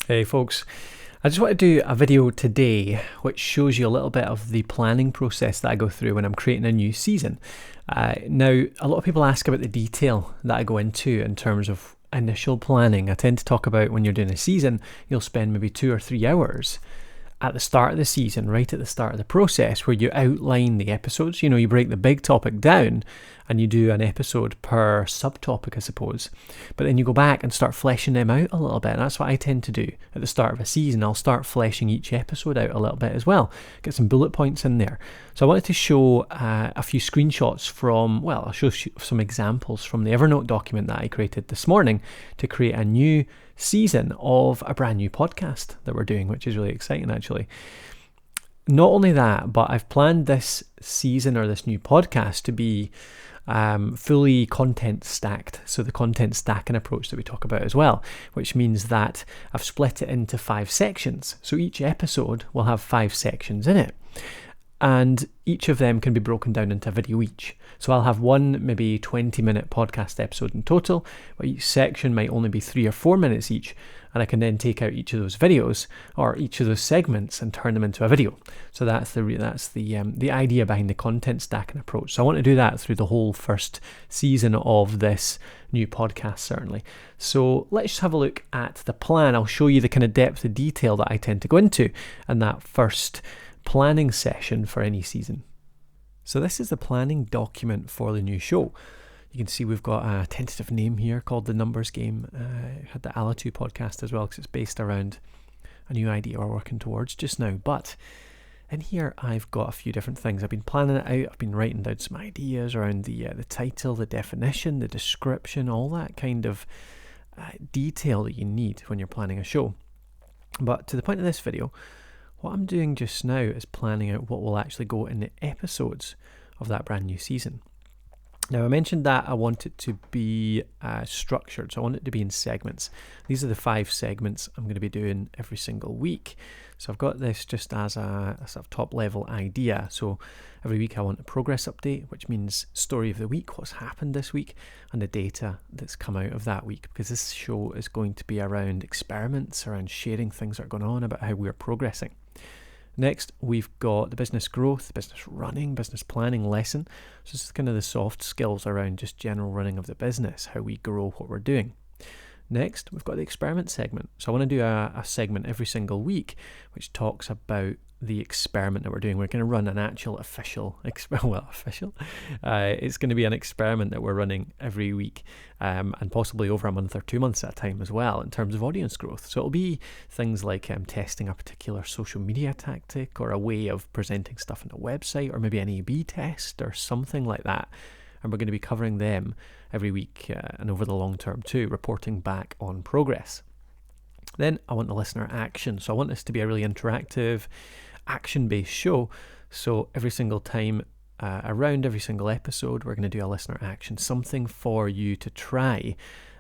Hey folks, I just want to do a video today which shows you a little bit of the planning process that I go through when I'm creating a new season. Now, a lot of people ask about the detail that I go into in terms of initial planning. I tend to talk about when you're doing a season, you'll spend maybe 2 or 3 hours at the start of the season, right at the start of the process, where you outline the episodes. You know, you break the big topic down and you do an episode per subtopic, I suppose. But then you go back and start fleshing them out a little bit. And that's what I tend to do at the start of a season. I'll start fleshing each episode out a little bit as well. Get some bullet points in there. So I wanted to show a few screenshots from, well, I'll show some examples from the Evernote document that I created this morning to create a new season of a brand new podcast that we're doing, which is really exciting actually. Not only that, but I've planned this season or this new podcast to be fully content stacked. So the content stacking approach that we talk about as well, which means that I've split it into 5 sections. So each episode will have 5 sections in it. And each of them can be broken down into a video each. So I'll have one maybe 20-minute podcast episode in total, but each section might only be 3 or 4 minutes each, and I can then take out each of those videos or each of those segments and turn them into a video. So that's the idea behind the content stacking approach. So I want to do that through the whole first season of this new podcast, certainly. So let's just have a look at the plan. I'll show you the kind of depth of detail that I tend to go into in that first planning session for any season. So this is the planning document for the new show. You can see we've got a tentative name here called The Numbers Game. I had the Alatu podcast as well because it's based around a new idea we're working towards just now. But in here I've got a few different things. I've been planning it out. I've been writing down some ideas around the title, the definition, the description, all that kind of detail that you need when you're planning a show. But to the point of this video, what I'm doing just now is planning out what will actually go in the episodes of that brand new season. Now, I mentioned that I want it to be structured, so I want it to be in segments. These are the 5 segments I'm going to be doing every single week. So I've got this just as a sort of top level idea. So every week I want a progress update, which means story of the week, what's happened this week, and the data that's come out of that week, because this show is going to be around experiments, around sharing things that are going on about how we're progressing. Next, we've got the business growth, business running, business planning lesson. So this is kind of the soft skills around just general running of the business, how we grow what we're doing. Next, we've got the experiment segment. So I want to do a segment every single week, which talks about the experiment that we're doing. We're going to run an actual official. It's going to be an experiment that we're running every week, and possibly over a month or 2 months at a time as well in terms of audience growth. So it'll be things like testing a particular social media tactic or a way of presenting stuff on a website, or maybe an A/B test or something like that. And we're going to be covering them every week and over the long term too, reporting back on progress. Then I want the listener action. So I want this to be a really interactive, action-based show. So every single time, around every single episode, we're going to do a listener action, something for you to try,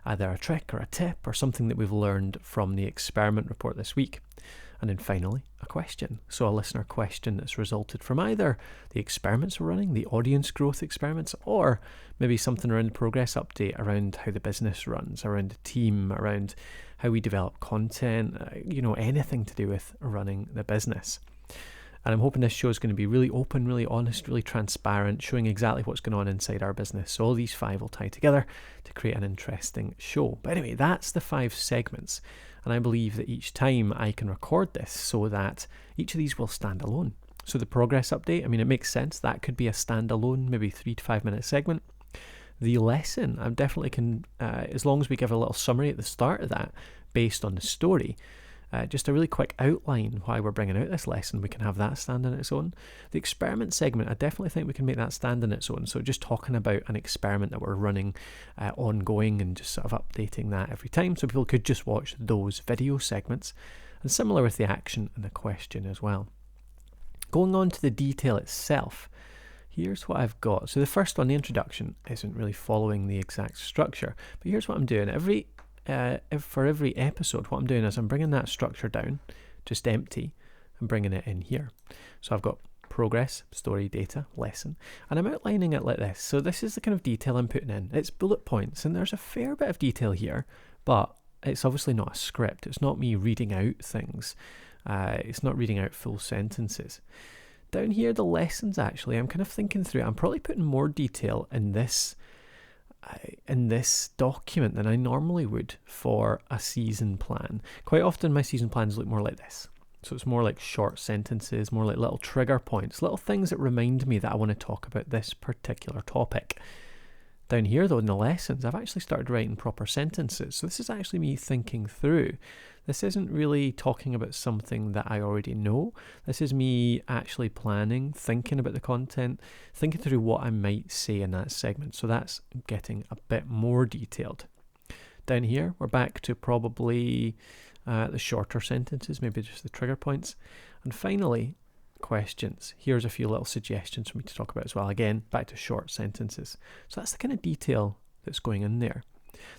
either a trick or a tip or something that we've learned from the experiment report this week. And then finally, a question. So a listener question that's resulted from either the experiments we're running, the audience growth experiments, or maybe something around the progress update, around how the business runs, around the team, around how we develop content, anything to do with running the business. And I'm hoping this show is going to be really open, really honest, really transparent, showing exactly what's going on inside our business. So all these 5 will tie together to create an interesting show. But anyway, that's the 5 segments. And I believe that each time I can record this so that each of these will stand alone. So the progress update, it makes sense. That could be a standalone, maybe 3 to 5 minute segment. The lesson, I definitely can, as long as we give a little summary at the start of that based on the story, just a really quick outline why we're bringing out this lesson, we can have that stand on its own. The experiment segment, I definitely think we can make that stand on its own. So just talking about an experiment that we're running ongoing and just sort of updating that every time. So people could just watch those video segments. And similar with the action and the question as well. Going on to the detail itself, here's what I've got. So the first one, the introduction, isn't really following the exact structure. But here's what I'm doing. For every episode, what I'm doing is I'm bringing that structure down, just empty, and bringing it in here. So I've got progress, story, data, lesson, and I'm outlining it like this. So this is the kind of detail I'm putting in. It's bullet points, and there's a fair bit of detail here, but it's obviously not a script. It's not me reading out things. It's not reading out full sentences. Down here, the lessons, actually, I'm kind of thinking through it. I'm probably putting more detail in this document than I normally would for a season plan. Quite often my season plans look more like this. So it's more like short sentences, more like little trigger points, little things that remind me that I want to talk about this particular topic. Down here, though, in the lessons, I've actually started writing proper sentences. So this is actually me thinking through. This isn't really talking about something that I already know. This is me actually planning, thinking about the content, thinking through what I might say in that segment. So that's getting a bit more detailed. Down here, we're back to probably the shorter sentences, maybe just the trigger points. And finally, questions. Here's a few little suggestions for me to talk about as well. Again, back to short sentences. So that's the kind of detail that's going in there.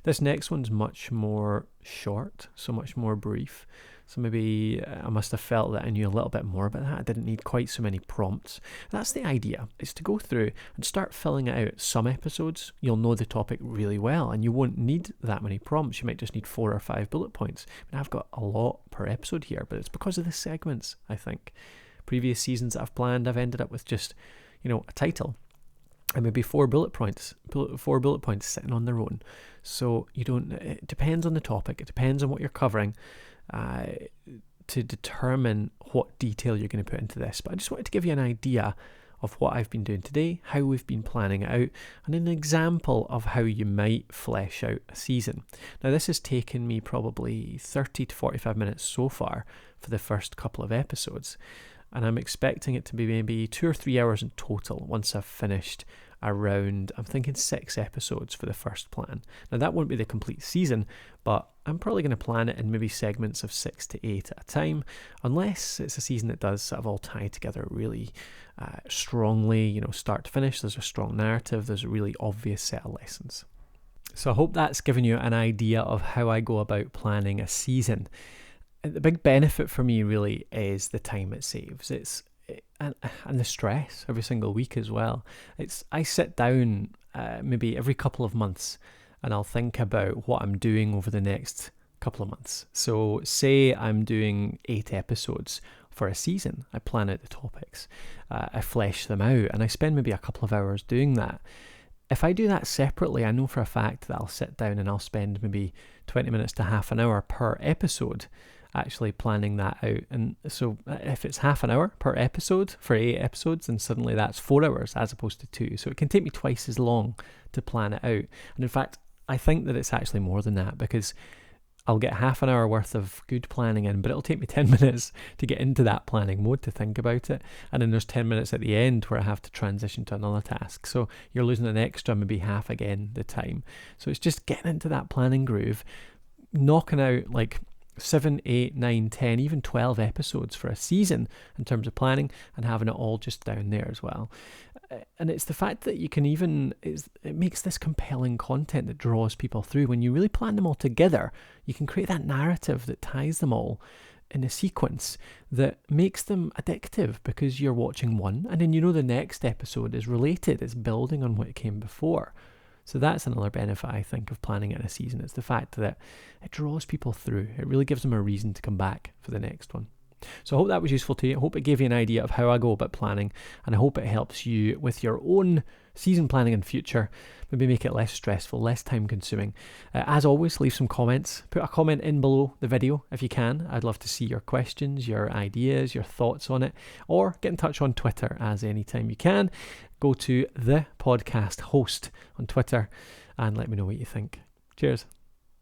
This next one's much more short, so much more brief. So maybe I must have felt that I knew a little bit more about that. I didn't need quite so many prompts. That's the idea, is to go through and start filling it out. Some episodes, you'll know the topic really well and you won't need that many prompts. You might just need 4 or 5 bullet points. I mean, I've got a lot per episode here, but it's because of the segments, I think. Previous seasons that I've planned, I've ended up with just, a title and maybe 4 bullet points sitting on their own. So it depends on the topic, it depends on what you're covering to determine what detail you're going to put into this. But I just wanted to give you an idea of what I've been doing today, how we've been planning it out, and an example of how you might flesh out a season. Now, this has taken me probably 30 to 45 minutes so far for the first couple of episodes. And I'm expecting it to be maybe 2 or 3 hours in total once I've finished around, I'm thinking 6 episodes for the first plan. Now that won't be the complete season, but I'm probably going to plan it in maybe segments of 6 to 8 at a time, unless it's a season that does sort of all tie together really strongly, start to finish. There's a strong narrative, there's a really obvious set of lessons. So I hope that's given you an idea of how I go about planning a season. The big benefit for me really is the time it saves. And the stress every single week as well. I sit down maybe every couple of months and I'll think about what I'm doing over the next couple of months. So say I'm doing 8 episodes for a season. I plan out the topics, I flesh them out, and I spend maybe a couple of hours doing that. If I do that separately, I know for a fact that I'll sit down and I'll spend maybe 20 minutes to half an hour per episode actually planning that out. And so if it's half an hour per episode for 8 episodes, then suddenly that's 4 hours as opposed to 2. So it can take me twice as long to plan it out. And in fact, I think that it's actually more than that, because I'll get half an hour worth of good planning in, but it'll take me 10 minutes to get into that planning mode to think about it. And then there's 10 minutes at the end where I have to transition to another task. So you're losing an extra, maybe half again the time. So it's just getting into that planning groove, knocking out like 7, 8, 9, 10, even 12 episodes for a season in terms of planning, and having it all just down there as well. And it's the fact that you can it makes this compelling content that draws people through. When you really plan them all together, you can create that narrative that ties them all in a sequence that makes them addictive, because you're watching one and then the next episode is related, it's building on what came before. So that's another benefit, I think, of planning it in a season. It's the fact that it draws people through. It really gives them a reason to come back for the next one. So I hope that was useful to you. I hope it gave you an idea of how I go about planning, and I hope it helps you with your own season planning in future. Maybe make it less stressful, less time consuming. As always, leave some comments. Put a comment in below the video if you can. I'd love to see your questions, your ideas, your thoughts on it, or get in touch on Twitter as anytime you can. Go to the podcast host on Twitter and let me know what you think. Cheers.